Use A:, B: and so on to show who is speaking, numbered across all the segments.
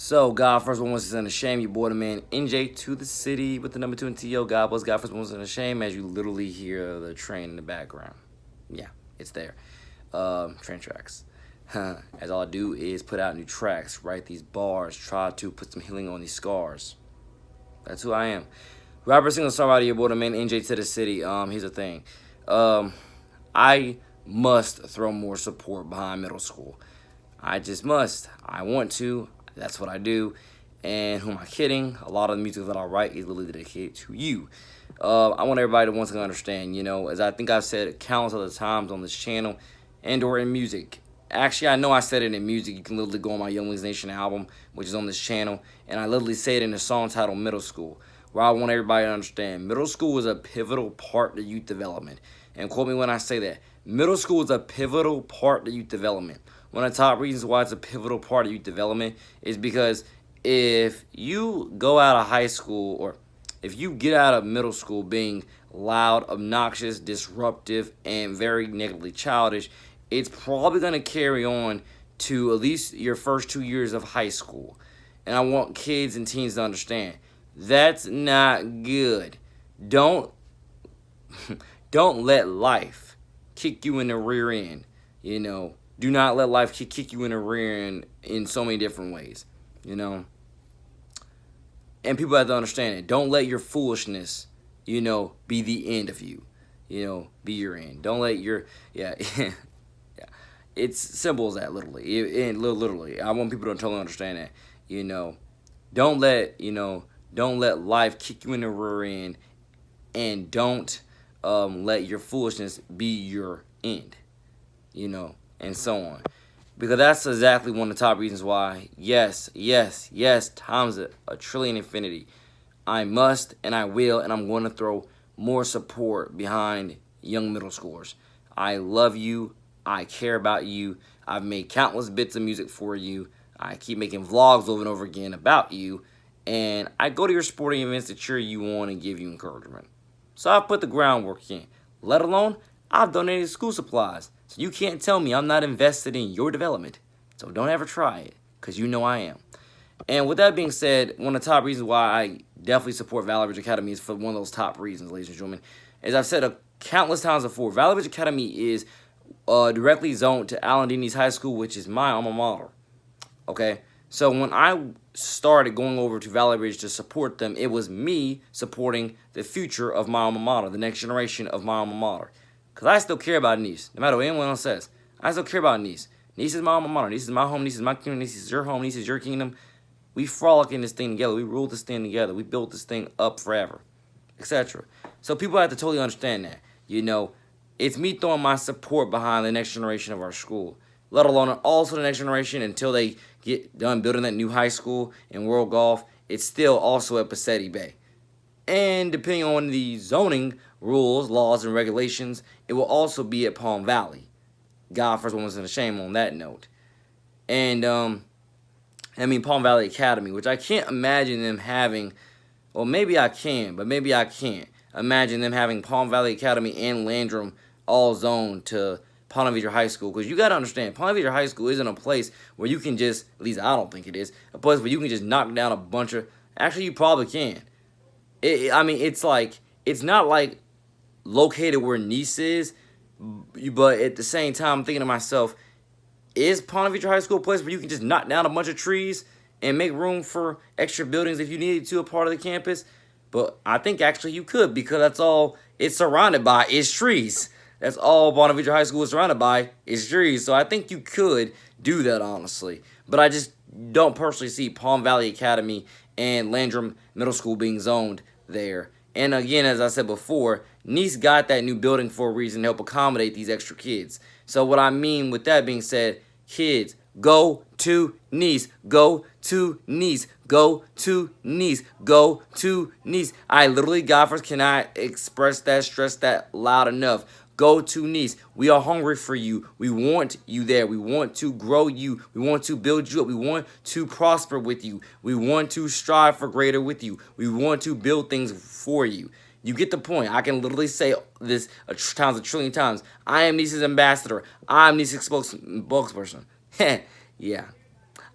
A: So, God First One was in a shame. You boy the man NJ to the city with the number 2 and TO. God bless. God First One was in a shame as you literally hear the train in the background. Yeah, it's there. Train tracks. As all I do is put out new tracks, write these bars, try to put some healing on these scars. That's who I am. Rapper, single songwriter, your boy the man NJ to the city. Here's the thing. I must throw more support behind middle school. I just must. I want to. That's what I do. And who am I kidding? A lot of the music that I write is literally dedicated to you. I want everybody to once again understand, as I think I've said countless other times on this channel and or in music. Actually, I know I said it in music. You can literally go on my Young Wings Nation album, which is on this channel. And I literally say it in a song titled Middle School, where I want everybody to understand middle school is a pivotal part of youth development. And quote me when I say that. Middle school is a pivotal part of youth development. One of the top reasons why it's a pivotal part of youth development is because if you go out of high school or if you get out of middle school being loud, obnoxious, disruptive, and very negatively childish, it's probably going to carry on to at least your first 2 years of high school. And I want kids and teens to understand that's not good. Don't let life kick you in the rear end. Do not let life kick you in the rear end in so many different ways. And people have to understand it. Don't let your foolishness, be the end of you. Be your end. Don't let your yeah. It's simple as that, literally. I want people to totally understand that. Don't let life kick you in the rear end, and don't let your foolishness be your end. And so on. Because that's exactly one of the top reasons why, yes, times a trillion infinity, I must and I will and I'm going to throw more support behind young middle schoolers. I love you. I care about you. I've made countless bits of music for you. I keep making vlogs over and over again about you. And I go to your sporting events to cheer you on and give you encouragement. So I've put the groundwork in. Let alone, I've donated school supplies. So you can't tell me I'm not invested in your development. So don't ever try it, because you know I am. And with that being said, one of the top reasons why I definitely support Valley Ridge Academy is for one of those top reasons, ladies and gentlemen. As I've said countless times before, Valley Ridge Academy is directly zoned to Allen Dini's High School, which is my alma mater. Okay? So when I started going over to Valley Ridge to support them, it was me supporting the future of my alma mater, the next generation of my alma mater. Because I still care about Nice, no matter what anyone else says. I still care about Nice. Nice is my alma mater. Nice is my home. Nice is my kingdom. Nice is your home. Nice is your kingdom. We frolic in this thing together. We rule this thing together. We built this thing up forever, etc. So people have to totally understand that. It's me throwing my support behind the next generation of our school, let alone also the next generation until they get done building that new high school in World Golf. It's still also at Pacetti Bay. And depending on the zoning rules, laws, and regulations, it will also be at Palm Valley. God First One was in a shame on that note. And, Palm Valley Academy, which I can't imagine them having, well, maybe I can, but maybe I can't imagine them having Palm Valley Academy and Landrum all zoned to Ponte Vedra High School. Because you got to understand, Ponte Vedra High School isn't a place where you can just, at least I don't think it is, a place where you can just knock down a bunch of, actually you probably can. It's not like located where Nice is, but at the same time, I'm thinking to myself, is Ponte Vedra High School a place where you can just knock down a bunch of trees and make room for extra buildings if you needed to a part of the campus? But I think actually you could, because that's all it's surrounded by is trees. That's all Ponte Vedra High School is surrounded by is trees. So I think you could do that, honestly. But I just don't personally see Palm Valley Academy and Landrum Middle School being zoned there. And again, as I said before, Nice got that new building for a reason to help accommodate these extra kids. So what I mean with that being said, kids, go to Nice. Go to Nice. Go to Nice. Go to Nice. I literally, God first, cannot express that, stress that loud enough. Go to Nice. We are hungry for you. We want you there. We want to grow you. We want to build you up. We want to prosper with you. We want to strive for greater with you. We want to build things for you. You get the point. I can literally say this a trillion times. I am Nice's ambassador. I'm Nice's spokesperson. Yeah.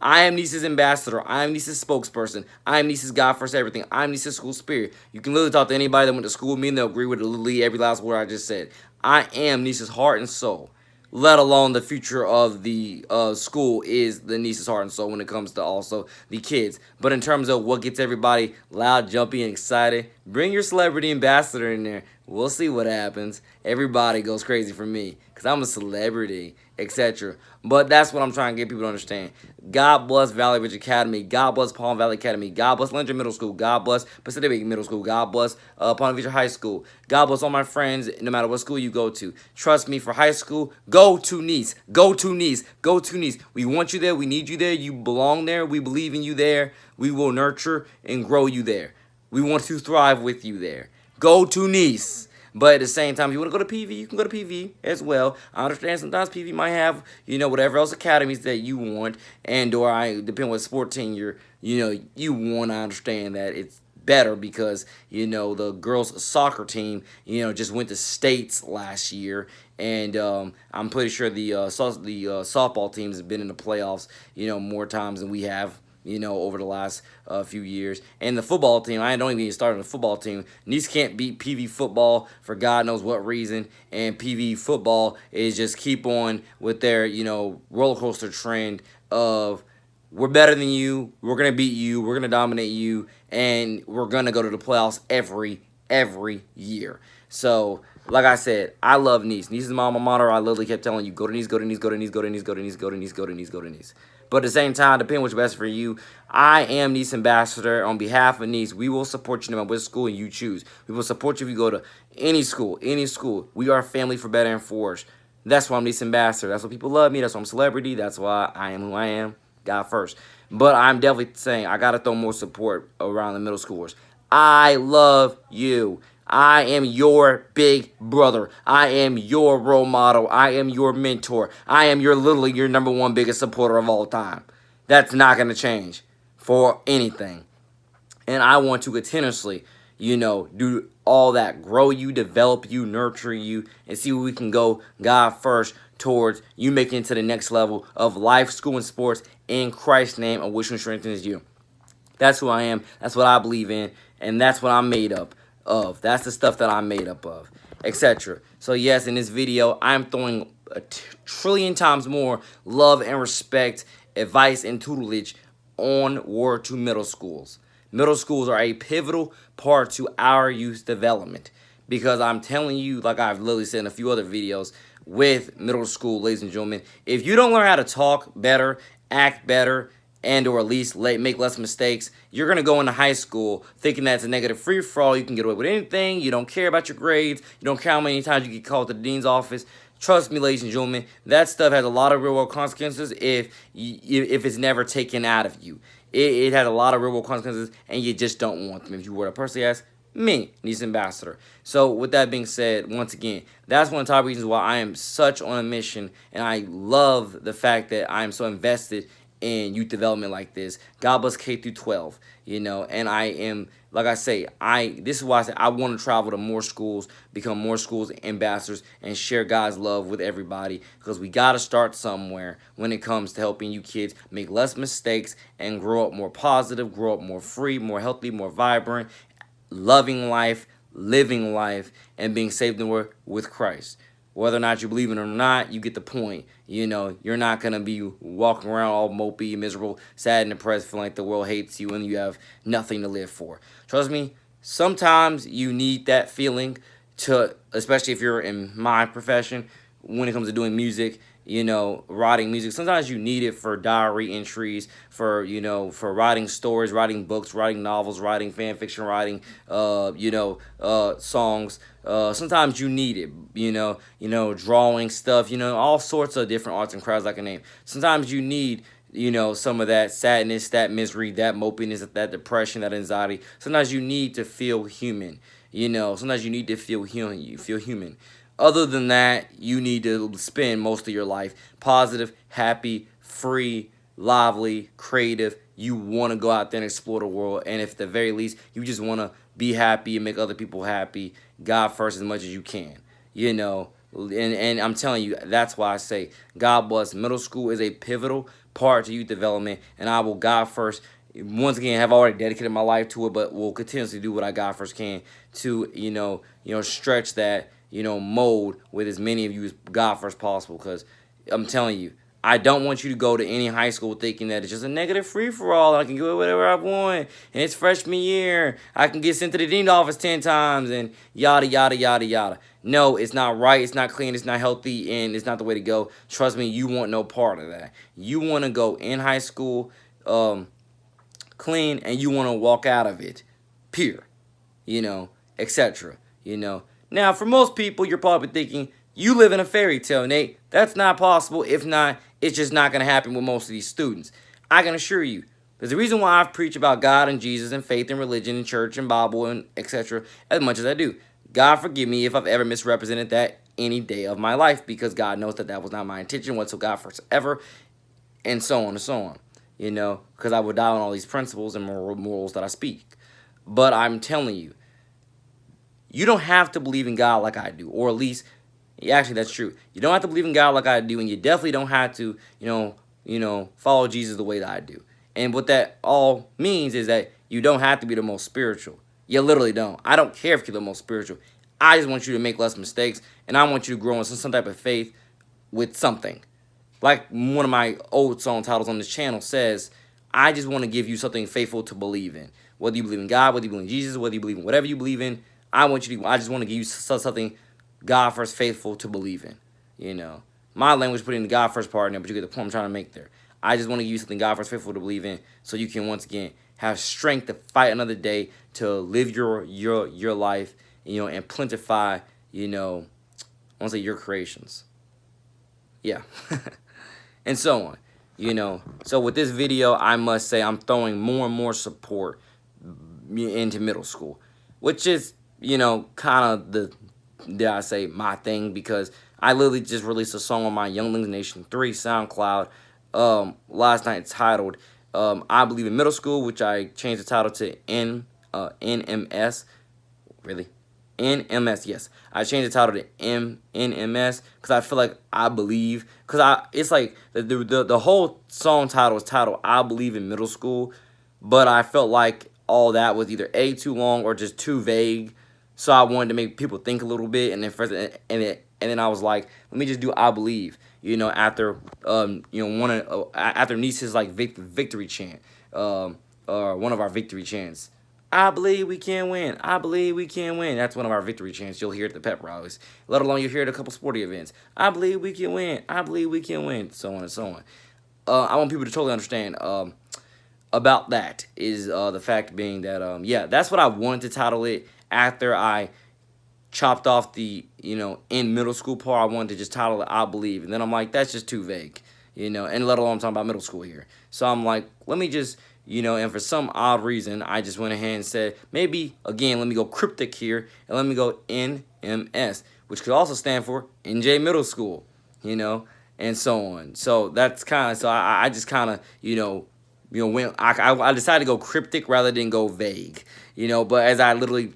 A: I am Niece's ambassador. I am Niece's spokesperson. I am Niece's God first everything. I am Niece's school spirit. You can literally talk to anybody that went to school with me and they'll agree with literally every last word I just said. I am Niece's heart and soul. Let alone the future of the school is the Niece's heart and soul when it comes to also the kids. But in terms of what gets everybody loud, jumpy, and excited, bring your celebrity ambassador in there. We'll see what happens. Everybody goes crazy for me because I'm a celebrity, etc. But that's what I'm trying to get people to understand. God bless Valley Ridge Academy. God bless Palm Valley Academy. God bless Lyncher Middle School. God bless Pacific Middle School. God bless Palm Beach High School. God bless all my friends, no matter what school you go to. Trust me, for high school, go to Nice. Go to Nice. Go to Nice. We want you there. We need you there. You belong there. We believe in you there. We will nurture and grow you there. We want to thrive with you there. Go to Nice. But at the same time, if you want to go to PV, you can go to PV as well. I understand sometimes PV might have, whatever else academies that you want, and or depending what sport team you want. I understand that it's better because the girls soccer team just went to states last year, and I'm pretty sure the softball teams have been in the playoffs more times than we have over the last few years. And the football team, I don't even start on the football team. Nice can't beat PV football for God knows what reason. And PV football is just keep on with their, roller coaster trend of we're better than you, we're going to beat you, we're going to dominate you, and we're going to go to the playoffs every year. So, like I said, I love Nice. Nice is my alma mater. I literally kept telling you, go to Nice, go to Nice, go to Nice, go to Nice, go to Nice, go to Nice, go to Nice, go to Nice. But at the same time, depending what's best for you, I am Nice ambassador. On behalf of Nice, we will support you no matter what school you choose. We will support you if you go to any school, any school. We are family for better and for worse. That's why I'm Nice ambassador. That's why people love me. That's why I'm a celebrity. That's why I am who I am. God first. But I'm definitely saying I got to throw more support around the middle schoolers. I love you. I am your big brother. I am your role model. I am your mentor. I am literally your number one biggest supporter of all time. That's not going to change for anything. And I want to continuously, do all that. Grow you, develop you, nurture you, and see where we can go, God first, towards you making it to the next level of life, school, and sports in Christ's name, of which strengthens you. That's who I am. That's what I believe in. And that's what I'm made up of. That's the stuff that I'm made up of, etc. So yes, in this video, I'm throwing a trillion times more love and respect, advice, and tutelage onward to middle schools. Middle schools are a pivotal part to our youth development because I'm telling you, like I've literally said in a few other videos, with middle school, ladies and gentlemen, if you don't learn how to talk better, act better, and or at least make less mistakes, you're going to go into high school thinking that's a negative free-for-all. You can get away with anything. You don't care about your grades. You don't care how many times you get called to the dean's office. Trust me, ladies and gentlemen, that stuff has a lot of real-world consequences if it's never taken out of you. It has a lot of real-world consequences, and you just don't want them. If you were to personally ask me, Nice ambassador. So with that being said, once again, that's one of the top reasons why I am such on a mission, and I love the fact that I am so invested in youth development like this. God bless K through 12, and I am, like I say, this is why I say I want to travel to more schools, become more schools ambassadors, and share God's love with everybody, because we got to start somewhere when it comes to helping you kids make less mistakes and grow up more positive, grow up more free, more healthy, more vibrant, loving life, living life, and being saved in the world with Christ. Whether or not you believe it or not, you get the point. You're not going to be walking around all mopey, miserable, sad, and depressed, feeling like the world hates you and you have nothing to live for. Trust me, sometimes you need that feeling especially if you're in my profession, when it comes to doing music, writing music. Sometimes you need it for diary entries, for writing stories, writing books, writing novels, writing fan fiction, writing, songs. Sometimes you need it, drawing stuff, all sorts of different arts and crafts I can name. Sometimes you need, some of that sadness, that misery, that mopiness, that depression, that anxiety. Sometimes you need to feel human. Sometimes you need to feel human. You feel human. Other than that, you need to spend most of your life positive, happy, free, lively, creative. You want to go out there and explore the world. And if at the very least, you just want to be happy and make other people happy, God first as much as you can. And I'm telling you, that's why I say God bless. Middle school is a pivotal part to youth development, and I will God first. Once again, have already dedicated my life to it, but will continuously do what I God first can to stretch that mold with as many of you as God first possible. Because I'm telling you, I don't want you to go to any high school thinking that it's just a negative free-for-all. I can do whatever I want, and it's freshman year. I can get sent to the dean's office 10 times, and yada, yada, yada, yada. No, it's not right. It's not clean. It's not healthy, and it's not the way to go. Trust me, you want no part of that. You want to go in high school clean, and you want to walk out of it pure, etc. Now, for most people, you're probably thinking, you live in a fairy tale, Nate. That's not possible. If not, it's just not going to happen with most of these students. I can assure you, there's a reason why I've preached about God and Jesus and faith and religion and church and Bible and etc. as much as I do. God forgive me if I've ever misrepresented that any day of my life, because God knows that that was not my intention whatsoever, God first ever, and so on and so on. Because I would die on all these principles and morals that I speak. But I'm telling you, you don't have to believe in God like I do, or at least, actually, that's true. You don't have to believe in God like I do, and you definitely don't have to, follow Jesus the way that I do. And what that all means is that you don't have to be the most spiritual. You literally don't. I don't care if you're the most spiritual. I just want you to make less mistakes, and I want you to grow in some type of faith with something. Like one of my old song titles on this channel says, I just want to give you something faithful to believe in. Whether you believe in God, whether you believe in Jesus, whether you believe in whatever you believe in, I just want to give you something God first faithful to believe in. My language put in the God first part in there, but you get the point I'm trying to make there. I just want to give you something God first faithful to believe in, so you can once again have strength to fight another day, to live your life, and plentify, I want to say your creations. Yeah. And so on. So with this video, I must say I'm throwing more and more support into middle school, which is, kind of dare I say, my thing, because I literally just released a song on my Younglings Nation 3 SoundCloud last night titled I Believe in Middle School, which I changed the title to NMS. Really? NMS, yes. I changed the title to NMS because I feel like I believe, because it's like the whole song title is titled I Believe in Middle School, but I felt like all that was either A, too long, or just too vague. So I wanted to make people think a little bit, and then I was like, let me just do I Believe, after after Niece's like victory chant, or one of our victory chants. I believe we can win. I believe we can win. That's one of our victory chants you'll hear at the pep rallies. Let alone you'll hear it at a couple sporting events. I believe we can win. I believe we can win. So on and so on. I want people to totally understand about that is the fact being that, yeah, that's what I wanted to title it after I chopped off the, in middle school part. I wanted to just title it I Believe. And then I'm like, that's just too vague, and let alone I'm talking about middle school here. So I'm like, let me just... and for some odd reason, I just went ahead and said, maybe, again, let me go cryptic here, and let me go NMS, which could also stand for NJ Middle School, and so on. So that's kind of, so I just kind of, when I decided to go cryptic rather than go vague, but as I literally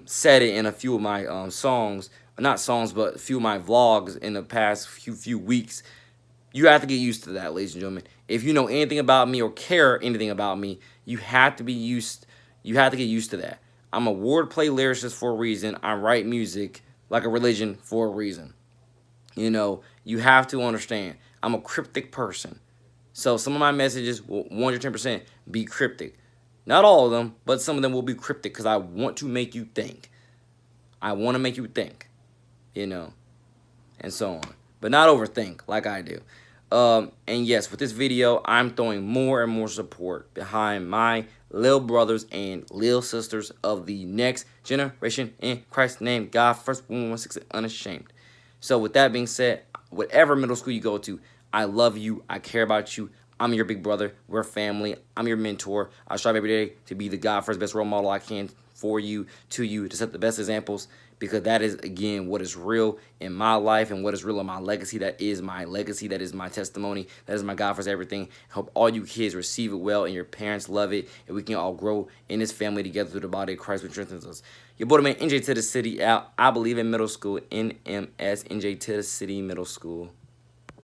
A: said it in a few of my songs, not songs, but a few of my vlogs in the past few weeks, you have to get used to that, ladies and gentlemen. If you know anything about me or care anything about me, you have to get used to that. I'm a wordplay lyricist for a reason. I write music like a religion for a reason. You have to understand. I'm a cryptic person. So some of my messages will 110% be cryptic. Not all of them, but some of them will be cryptic because I want to make you think. I want to make you think, and so on. But not overthink like I do. And yes, with this video, I'm throwing more and more support behind my little brothers and little sisters of the next generation in Christ's name. God first, 116, unashamed. So with that being said, whatever middle school you go to, I love you. I care about you. I'm your big brother. We're family. I'm your mentor. I strive every day to be the God first best role model I can for you, to set the best examples, because that is, again, what is real in my life and what is real in my legacy. That is my legacy. That is my testimony. That is my God first everything. I hope all you kids receive it well and your parents love it, and we can all grow in this family together through the body of Christ, which strengthens us. Your boy, man, NJ to the City out. I Believe in Middle School, NMS, NJ to the City Middle School.